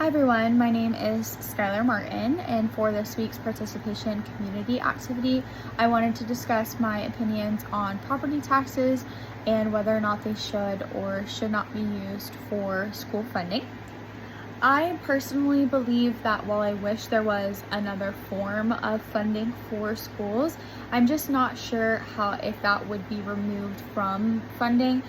Hi everyone, my name is Skylar Martin, and for this week's participation community activity, I wanted to discuss my opinions on property taxes and whether or not they should or should not be used for school funding. I personally believe that while I wish there was another form of funding for schools, I'm just not sure if that would be removed from funding,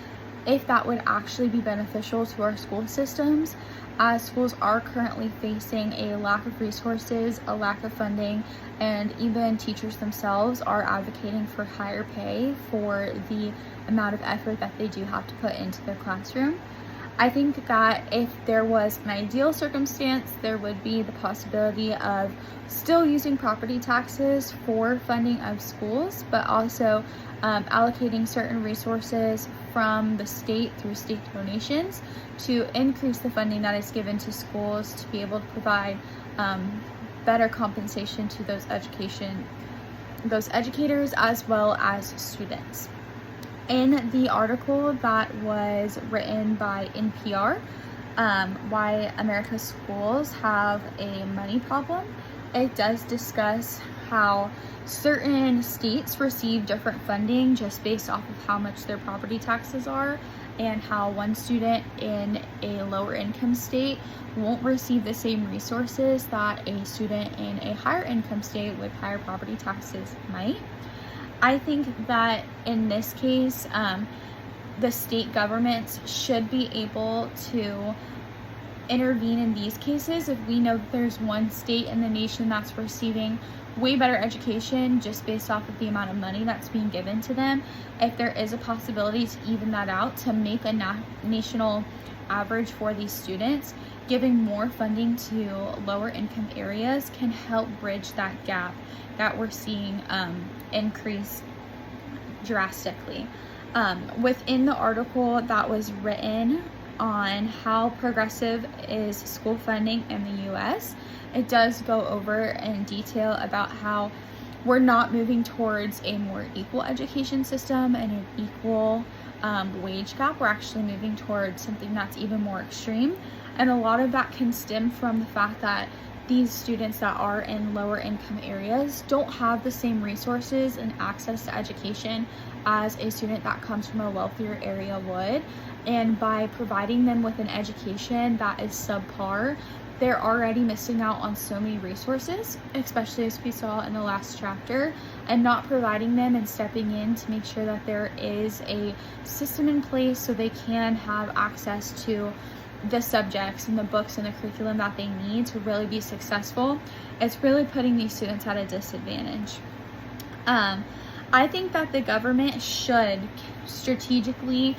if that would actually be beneficial to our school systems, as schools are currently facing a lack of resources, a lack of funding, and even teachers themselves are advocating for higher pay for the amount of effort that they do have to put into their classroom. I think that if there was an ideal circumstance, there would be the possibility of still using property taxes for funding of schools, but also allocating certain resources from the state through state donations to increase the funding that is given to schools to be able to provide better compensation to those educators as well as students. In the article that was written by NPR, Why America's Schools Have a Money Problem, it does discuss how certain states receive different funding just based off of how much their property taxes are, and how one student in a lower income state won't receive the same resources that a student in a higher income state with higher property taxes might. I think that in this case, the state governments should be able to intervene in these cases if we know that there's one state in the nation that's receiving way better education just based off of the amount of money that's being given to them. If there is a possibility to even that out, to make a national average for these students, giving more funding to lower income areas can help bridge that gap that we're seeing increase drastically. Within the article that was written on how progressive is school funding in the US, it does go over in detail about how we're not moving towards a more equal education system and an equal wage gap. We're actually moving towards something that's even more extreme. And a lot of that can stem from the fact that these students that are in lower income areas don't have the same resources and access to education as a student that comes from a wealthier area would. And by providing them with an education that is subpar, they're already missing out on so many resources, especially as we saw in the last chapter, and not providing them and stepping in to make sure that there is a system in place so they can have access to the subjects and the books and the curriculum that they need to really be successful. It's really putting these students at a disadvantage. I think that the government should strategically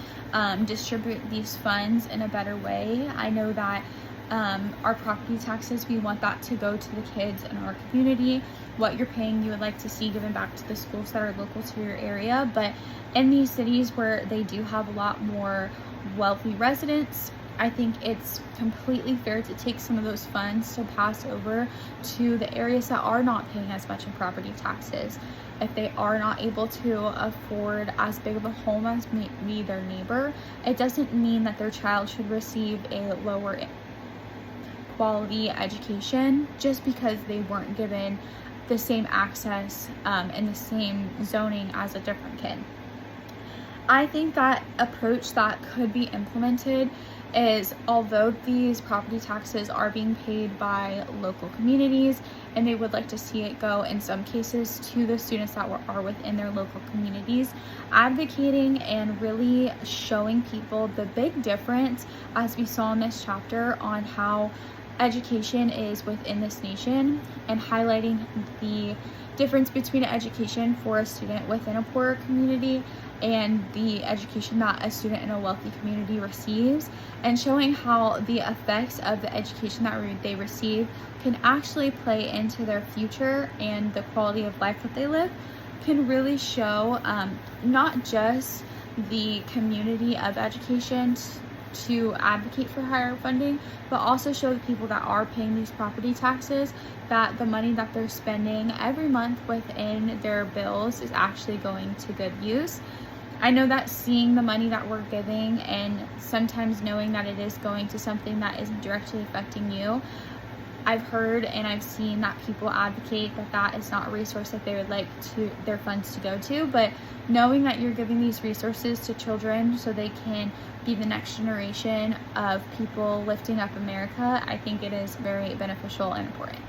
distribute these funds in a better way. I know that our property taxes, we want that to go to the kids in our community. What you're paying, you would like to see given back to the schools that are local to your area. But in these cities where they do have a lot more wealthy residents, I think it's completely fair to take some of those funds to pass over to the areas that are not paying as much in property taxes. If they are not able to afford as big of a home as maybe their neighbor, it doesn't mean that their child should receive a lower quality education just because they weren't given the same access and the same zoning as a different kid. I think that approach that could be implemented is, although these property taxes are being paid by local communities and they would like to see it go in some cases to the students that are within their local communities, advocating and really showing people the big difference, as we saw in this chapter, on how education is within this nation, and highlighting the difference between education for a student within a poorer community and the education that a student in a wealthy community receives, and showing how the effects of the education that they receive can actually play into their future and the quality of life that they live, can really show not just the community of education to advocate for higher funding, but also show the people that are paying these property taxes that the money that they're spending every month within their bills is actually going to good use. I know that seeing the money that we're giving and sometimes knowing that it is going to something that is directly affecting you, I've heard and I've seen that people advocate that that is not a resource that they would like to their funds to go to, but knowing that you're giving these resources to children so they can be the next generation of people lifting up America, I think it is very beneficial and important.